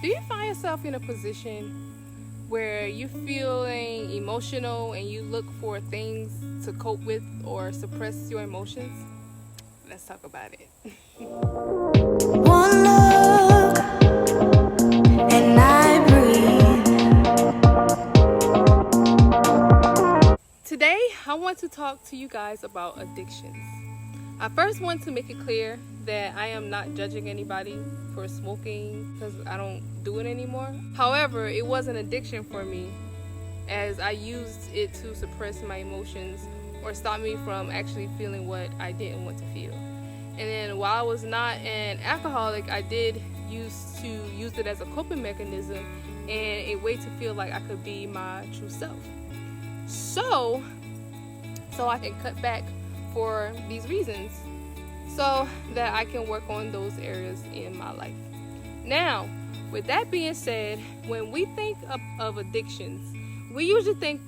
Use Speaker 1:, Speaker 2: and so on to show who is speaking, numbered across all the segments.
Speaker 1: Do you find yourself in a position where you're feeling emotional and you look for things to cope with or suppress your emotions? Let's talk about it.
Speaker 2: One look and I breathe.
Speaker 1: Today, I want to talk to you guys about addictions. I first want to make it clear that I am not judging anybody for smoking because I don't do it anymore. However, it was an addiction for me as I used it to suppress my emotions or stop me from actually feeling what I didn't want to feel. And then while I was not an alcoholic, I did use it as a coping mechanism and a way to feel like I could be my true self. So I can cut back for these reasons so that I can work on those areas in my life. Now, with that being said, when we think of addictions, we usually think,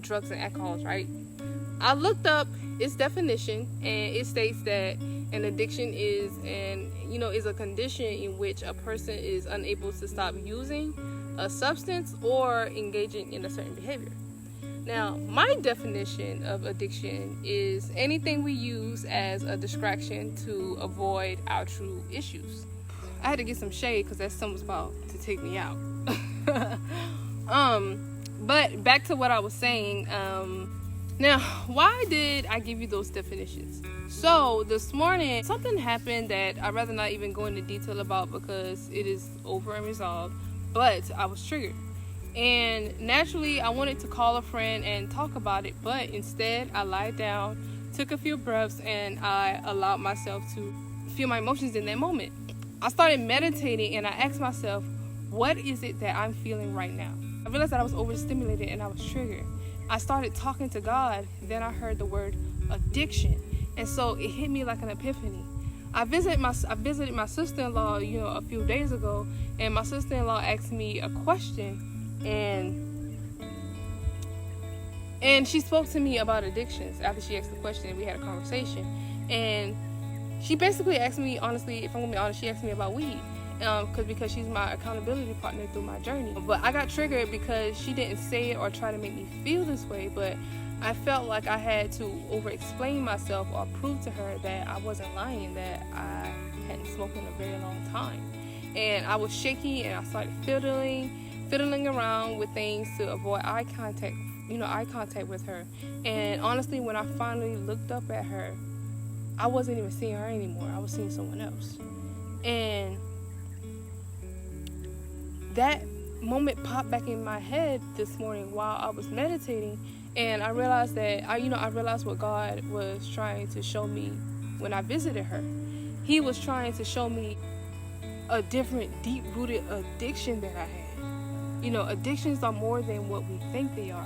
Speaker 1: drugs and alcohol, right? I looked up its definition and it states that an addiction is a condition in which a person is unable to stop using a substance or engaging in a certain behavior. Now, my definition of addiction is anything we use as a distraction to avoid our true issues. I had to get some shade because that sun was about to take me out. But back to what I was saying. Now, why did I give you those definitions? So this morning, something happened that I'd rather not even go into detail about because it is over and resolved, but I was triggered. And naturally, I wanted to call a friend and talk about it, but instead I lied down, took a few breaths, and I allowed myself to feel my emotions in that moment. I started meditating and I asked myself, what is it that I'm feeling right now? I realized that I was overstimulated and I was triggered. I started talking to God, then I heard the word addiction, and so it hit me like an epiphany. I visited my sister-in-law, a few days ago, and my sister-in-law asked me a question. And she spoke to me about addictions after she asked the question and we had a conversation. And she basically asked me, honestly, if I'm gonna be honest, she asked me about weed. Because she's my accountability partner through my journey. But I got triggered because she didn't say it or try to make me feel this way, but I felt like I had to over-explain myself or prove to her that I wasn't lying, that I hadn't smoked in a very long time. And I was shaky and I started fiddling around with things to avoid eye contact with her. And honestly, when I finally looked up at her, I wasn't even seeing her anymore. I was seeing someone else. And that moment popped back in my head this morning while I was meditating, and I realized that I realized what God was trying to show me when I visited her. He was trying to show me a different deep-rooted addiction that I had. Addictions are more than what we think they are.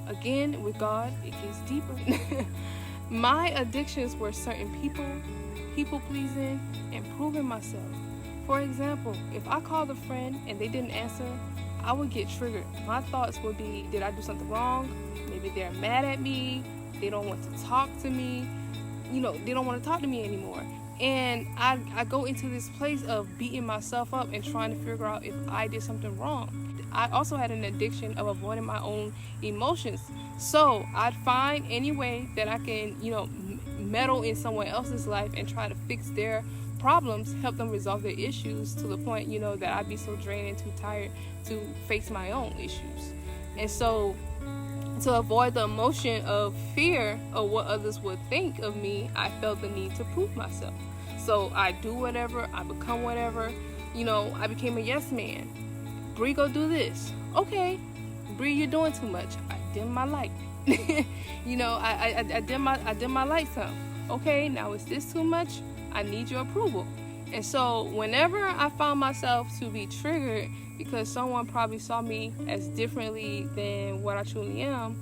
Speaker 1: Again, with God, it gets deeper. My addictions were certain people pleasing, and proving myself. For example, if I called a friend and they didn't answer, I would get triggered. My thoughts would be, did I do something wrong? Maybe they're mad at me. They don't want to talk to me. They don't want to talk to me anymore. And I go into this place of beating myself up and trying to figure out if I did something wrong. I also had an addiction of avoiding my own emotions. So I'd find any way that I can, meddle in someone else's life and try to fix their problems, help them resolve their issues to the point, that I'd be so drained and too tired to face my own issues. And so to avoid the emotion of fear of what others would think of me, I felt the need to prove myself. So I do whatever, I become whatever, I became a yes man. Bree, go do this. Okay, Bree, you're doing too much. I dim my light. I dim my light some. Okay, now is this too much? I need your approval. And so whenever I found myself to be triggered because someone probably saw me as differently than what I truly am,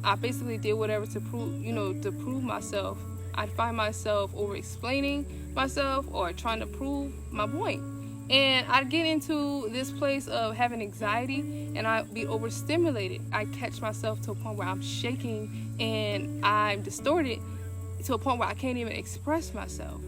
Speaker 1: I basically did whatever to prove myself. I'd find myself over explaining myself or trying to prove my point. And I'd get into this place of having anxiety and I'd be overstimulated. I catch myself to a point where I'm shaking and I'm distorted to a point where I can't even express myself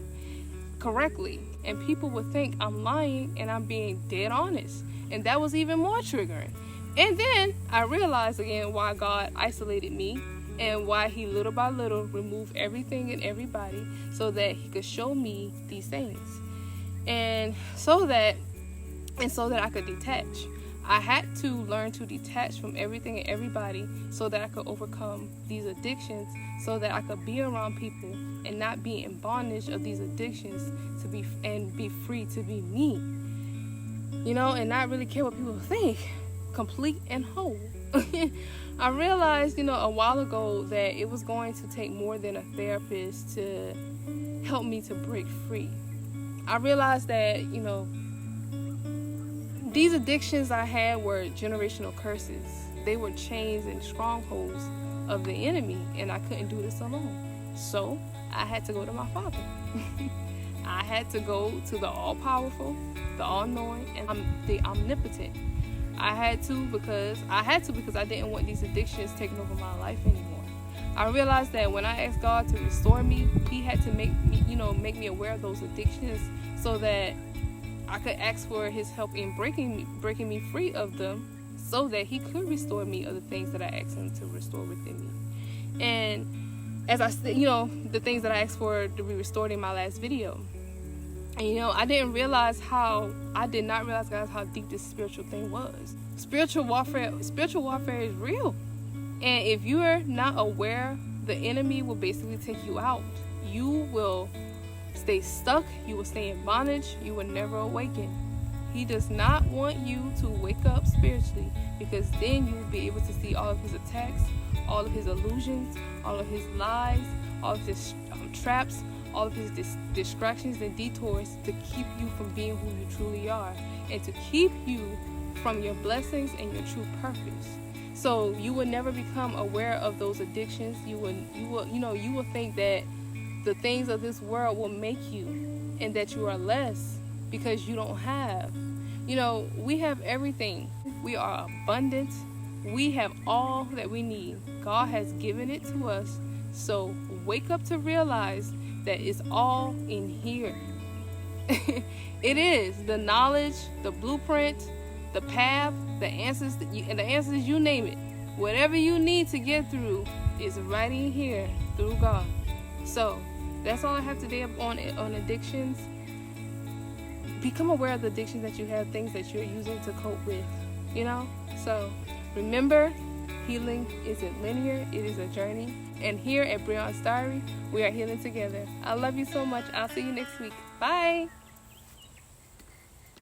Speaker 1: correctly. and people would think I'm lying and I'm being dead honest. And that was even more triggering. And then I realized again why God isolated me and why he little by little removed everything and everybody so that he could show me these things. And so that I could detach. I had to learn to detach from everything and everybody so that I could overcome these addictions, so that I could be around people and not be in bondage of these addictions, be free to be me. And not really care what people think, complete and whole. I realized, a while ago that it was going to take more than a therapist to help me to break free. I realized that, these addictions I had were generational curses. They were chains and strongholds of the enemy, and I couldn't do this alone. So I had to go to my Father. I had to go to the all-powerful, the all-knowing, and the omnipotent. I had to because I didn't want these addictions taking over my life anymore. I realized that when I asked God to restore me, he had to make me aware of those addictions so that I could ask for his help in breaking me free of them, so that he could restore me of the things that I asked him to restore within me. And as I said, the things that I asked for to be restored in my last video. And I did not realize guys, how deep this spiritual thing was. Spiritual warfare is real. And if you are not aware, the enemy will basically take you out. You will stay stuck, you will stay in bondage, you will never awaken. He does not want you to wake up spiritually, because then you will be able to see all of his attacks, all of his illusions, all of his lies, all of his traps, all of his distractions and detours to keep you from being who you truly are, and to keep you from your blessings and your true purpose. So you will never become aware of those addictions. You will think that the things of this world will make you, and that you are less because you don't have. We have everything. We are abundant. We have all that we need. God has given it to us. So wake up to realize that it's all in here. It is the knowledge, the blueprint, the path, the answers, you name it. Whatever you need to get through is right in here through God. So that's all I have today on addictions. Become aware of the addictions that you have, things that you're using to cope with, So remember, healing isn't linear, it is a journey. And here at Breion's Diary, we are healing together. I love you so much. I'll see you next week. Bye.